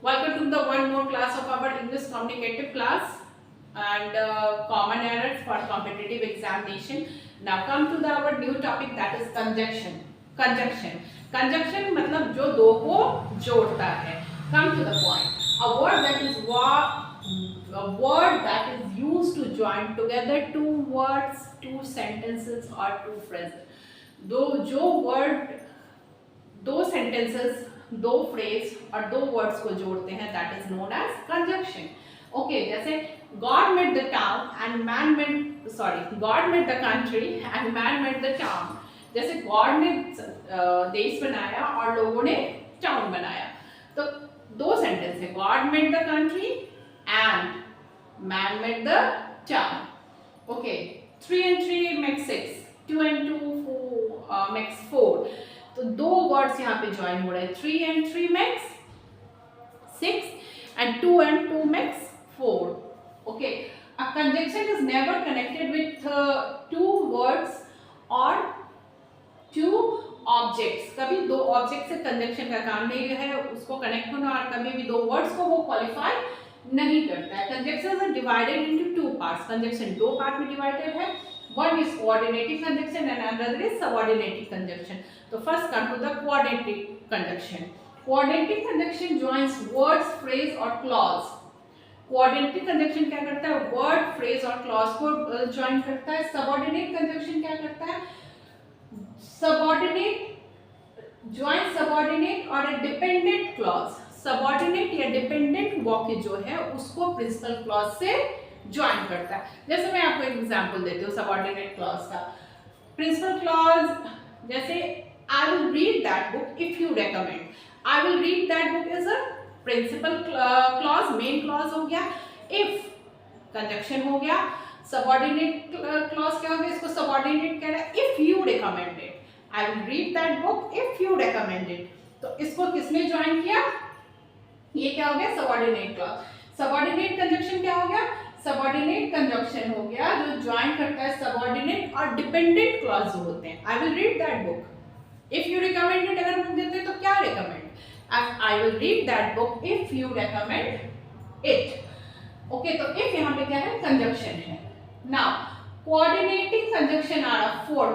Welcome to the one more class of our English communicative class and common errors for competitive examination. Now come to our new topic, that is conjunction. Conjunction. Conjunction मतलब जो दो को जोड़ता है. Come to the point. A word that is used to join together two words, two sentences or two phrases. जो word दो sentences, दो phrase और दो वर्ड्स को जोड़ते हैं, that is known as conjunction. Okay, जैसे God made the town and man made God made the country and man made the town. जैसे गॉड ने देश बनाया और लोगों ने टाउन बनाया. तो दो सेंटेंस है, God made the country and man made the town. Okay, 3 and 3 makes 6, 2 and 2 makes 4. तो दो वर्ड्स यहाँ पे ज्वाइन हो रहे हैं, 3 and 3 makes 6 and 2 and 2 makes 4. Okay, a conjunction is never connected with two words or two objects. कभी दो object से कंजंक्शन का काम नहीं है उसको कनेक्ट होना, और कभी भी दो वर्ड्स को वो क्वालिफाई नहीं करता है. Conjunctions are divided into two parts. Conjunction दो पार्ट में डिवाइडेड है. One is coordinating conjunction and another is subordinating conjunction. So first come to the coordinating conjunction. Coordinating conjunction joins words, phrase or clause. Coordinating conjunction क्या करता है, word, phrase और clause को join करता है. Subordinate conjunction क्या करता है, subordinate join subordinate और a dependent clause. Subordinate या dependent वाक्य जो है उसको principal clause से ज्वाइन करता है. जैसे मैं आपको एक एग्जांपल देती हूँ सबऑर्डिनेट क्लॉज का. प्रिंसिपल क्लॉज जैसे I will read that book if you recommend. I will read that book is a principal clause, main clause हो गया. इफ कंजंक्शन हो गया. सबऑर्डिनेट क्लॉज क्या हो गया, इसको सबऑर्डिनेट कह रहा है if you recommended. I will read that book if you recommended. तो इसको किसने ज्वाइन किया, ये क्या हो गया, सबऑर्डिनेट क्लॉज. सबऑर्डिनेट कंजंक्शन क्या हो गया, सबऑर्डिनेट कंजंक्शन हो गया जो ज्वाइन करता है सबऑर्डिनेट और डिपेंडेंट क्लॉज जो होते हैं. I will read that book if you recommended, अगर बुक देते हैं तो क्या recommend, I will read that book if you recommend it. Okay, तो इफ यहाँ पे क्या है, कंजंक्शन है. Now coordinating conjunction are of 4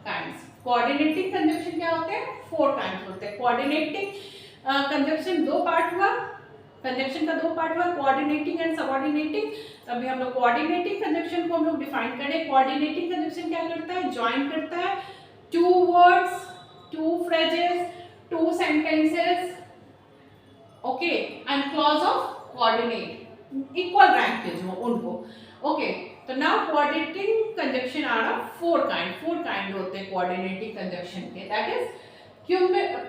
kinds. Coordinating conjunction क्या होते हैं, 4 काइंड्स होते हैं. कोऑर्डिनेटिंग कंजंक्शन दो पार्ट हुआ, कंजंक्शन का दो पार्ट हुआ, कोऑर्डिनेटिंग एंड सबऑर्डिनेटिंग. अभी हम लोग कोऑर्डिनेटिंग कंजंक्शन को हम लोग डिफाइन करें. कोऑर्डिनेटिंग कंजंक्शन क्या करता है, ज्वाइन करता है two words, two phrases, two sentences. Okay, and clause of coordinate equal rank के जो उनको. ओके, तो now coordinating conjunction are of 4 kind होते हैं कोऑर्डिनेटिंग कंजंक्शन के. That is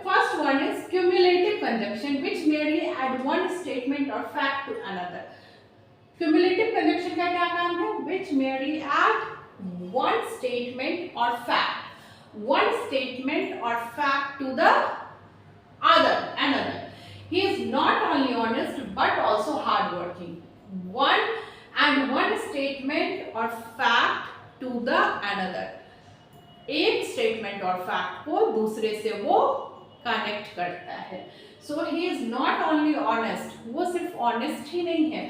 first one is cumulative conjunction which merely add one statement or fact to another. Cumulative conjunction का क्या काम है, which merely add one statement or fact to the another. He is not only honest but also hardworking. One statement or fact to the another. एक statement और fact को दूसरे से वो कनेक्ट करता है. So he is not only honest, वो सिर्फ ऑनेस्ट ही नहीं है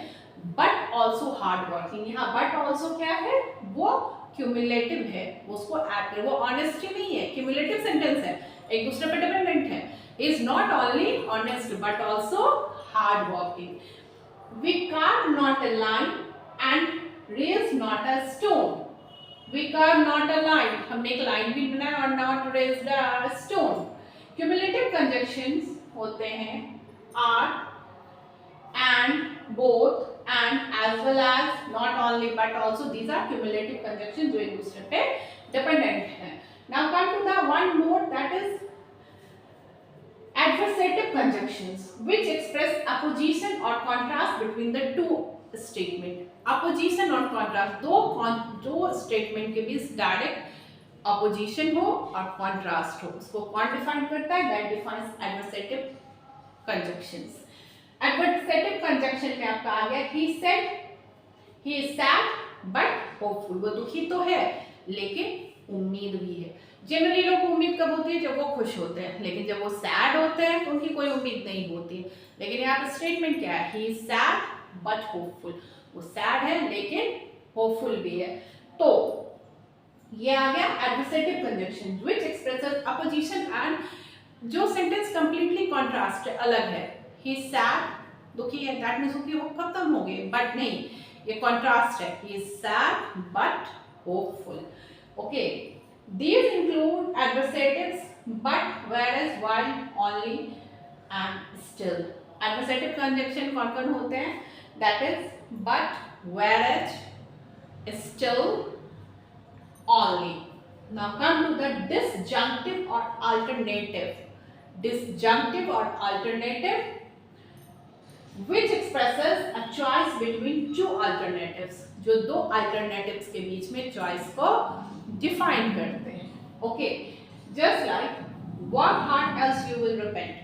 बट ऑल्सो हार्ड वर्किंग. यहाँ बट ऑल्सो क्या है, वो क्यूमुलेटिव है, उसको ऐड कर, वो ऑनेस्ट ही नहीं है, क्यूमुलेटिव सेंटेंस है, एक दूसरे पर डिपेंडेंट है. Is not only honest but also hard working. We carve not a line and raise not a stone. We carve not a line, हमने एक लाइन भी बनाया और not raised a stone. Cumulative conjunctions होते हैं are, and, both, and, as well as, not only but also. These are cumulative conjunctions जो एक दूसरे पे dependent हैं. Now come to the one more, that is adversative conjunctions which express opposition or contrast between the two statement. Opposition और contrast, दो statement के बीच direct opposition हो और कॉन्ट्रास्ट हो, उसको कौन डिफाइन करता है, that defines adversative conjunctions. Adversative conjunction में आपका आ गया he said, he is sad but hopeful. वो दुखी तो है लेकिन उम्मीद भी है. जनरली लोग को उम्मीद कब होती है, जब वो खुश होते हैं, लेकिन जब वो सैड होते हैं तो उनकी कोई उम्मीद नहीं होती है। लेकिन यहाँ पर स्टेटमेंट क्या है, he is sad but hopeful, वो सैड है लेकिन होपफुल भी है। तो ये आ गया adversative conjunction which expresses opposition and जो सेंटेंस कंप्लीटली कॉन्ट्रास्ट है, अलग है। ही इज सैड, दुखी है, दैट मींस कि वो खत्म हो गए, बट नहीं, ये कॉन्ट्रास्ट है। He is sad but hopeful. Okay, these include adversatives but, whereas, while, only and still। adversative conjunction कौन कौन होते हैं, that is but, whereas, still, only। now come to the disjunctive or alternative। disjunctive or alternative which expresses a choice between two alternatives, जो दो alternatives के बीच में choice को define करते हैं। okay, just like work hard else you will repent,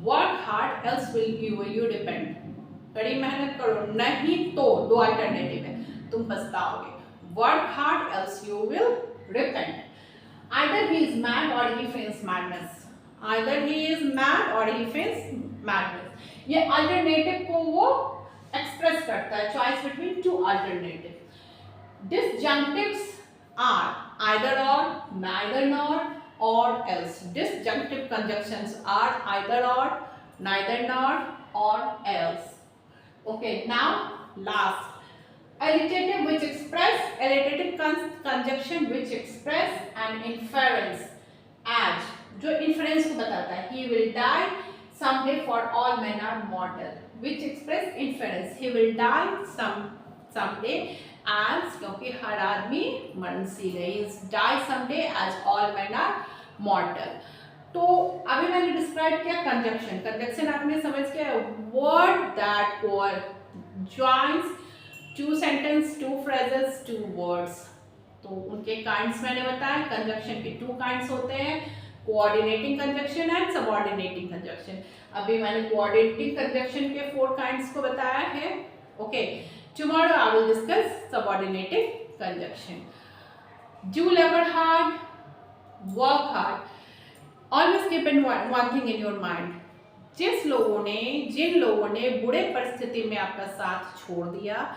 work hard else you depend। कड़ी मेहनत करो नहीं तो दो अल्टरनेटिव है, तुम पछताओगे। work hard else you will repent। either he is mad or he feigns madness, either he is mad or he feigns madness। ये अल्टरनेटिव को वो एक्सप्रेस करता है, choice between two alternative. Disjunctives are either or, neither nor, or else. Disjunctive conjunctions are either or, neither nor, or else. Okay, now last illative which express, illative conjunction which express an inference as, जो inference को बताता है। He will die someday for all men are mortal, which express inference, he will die someday as, क्योंकि हर आदमी मरणशील है, he die someday as all men are mortal। तो अभी मैंने डिस्क्राइब किया कंजंक्शन। कंजंक्शन आपने समझ किया, word that joins two sentence, two phrases, two words। तो उनके काइंड्स मैंने बताया, कंजंक्शन के टू काइंड्स होते हैं, coordinating conjunction and subordinating conjunction. अभी मैंने कोऑर्डिनेटिंग कंजंक्शन के 4 काइंड्स को बताया है। Okay, tomorrow I will discuss subordinative conjunction. Do labour hard, work hard. Always keep in one thing in your mind, जिन लोगों ने बुरे परिस्थिति में आपका साथ छोड़ दिया,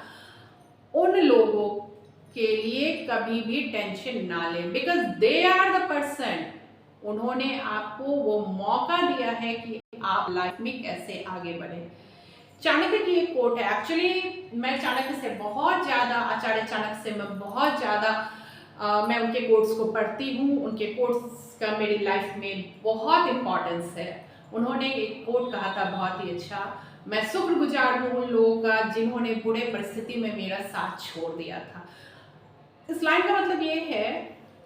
उन लोगों के लिए कभी भी टेंशन ना लें, because they are the person, उन्होंने आपको वो मौका दिया है कि आप लाइफ में कैसे आगे बढ़े। चाणक्य की एक कोट है, एक्चुअली मैं चाणक्य से बहुत ज़्यादा, आचार्य चाणक्य से मैं बहुत ज़्यादा मैं उनके कोट्स को पढ़ती हूँ, उनके कोट्स का मेरी लाइफ में बहुत इम्पोर्टेंस है। उन्होंने एक कोट कहा था बहुत ही अच्छा, मैं शुक्रगुजार हूँ उन लोगों का जिन्होंने बुरे परिस्थिति में मेरा साथ छोड़ दिया था। इस लाइन का मतलब ये है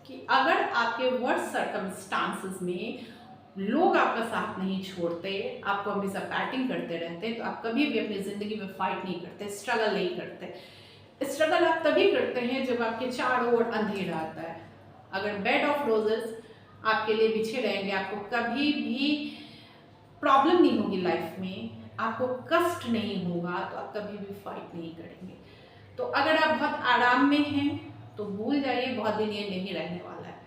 कि अगर आपके वर्स्ट सर्कमस्टांसेस में लोग आपका साथ नहीं छोड़ते, आपको हमेशा बैटिंग करते रहते, तो आप कभी भी अपनी ज़िंदगी में फाइट नहीं करते, स्ट्रगल नहीं करते। स्ट्रगल आप तभी करते हैं जब आपके चारों ओर अंधेरा आता है। अगर बेड ऑफ रोजेस आपके लिए बिछे रहेंगे, आपको कभी भी प्रॉब्लम नहीं होगी लाइफ में, आपको कष्ट नहीं होगा, तो आप कभी भी फाइट नहीं करेंगे। तो अगर आप बहुत आराम में हैं तो भूल जाइए, बहुत दिन ये नहीं रहने वाला है,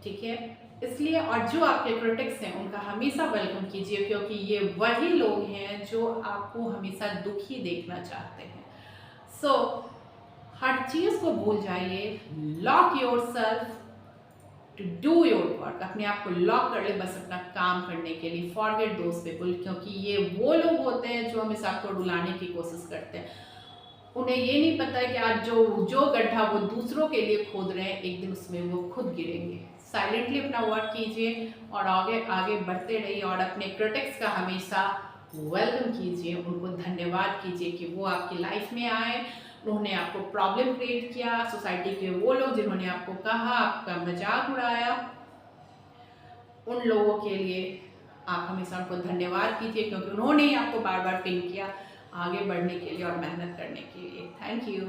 ठीक है। इसलिए और जो आपके क्रिटिक्स हैं उनका हमेशा वेलकम कीजिए, क्योंकि ये वही लोग हैं जो आपको हमेशा दुखी देखना चाहते हैं। सो हर चीज़ को भूल जाइए, lock yourself to do your work, अपने आप को लॉक कर ले बस अपना काम करने के लिए। फॉरगेट दोज पीपल, क्योंकि ये वो लोग होते हैं जो हमेशा आपको रुलाने की कोशिश करते हैं। उन्हें ये नहीं पता है कि आज जो गड्ढा वो दूसरों के लिए खोद रहे हैं, एक दिन उसमें वो खुद गिरेंगे। साइलेंटली अपना वर्क कीजिए और आगे बढ़ते रहिए, और अपने क्रिटिक्स का हमेशा वेलकम कीजिए, उनको धन्यवाद कीजिए कि वो आपकी लाइफ में आए, उन्होंने आपको प्रॉब्लम क्रिएट किया। सोसाइटी के वो लोग जिन्होंने आपको कहा, आपका मजाक उड़ाया, उन लोगों के लिए आप हमेशा उनको धन्यवाद कीजिए, क्योंकि उन्होंने ही आपको बार बार पिन किया आगे बढ़ने के लिए और मेहनत करने के लिए। Thank you.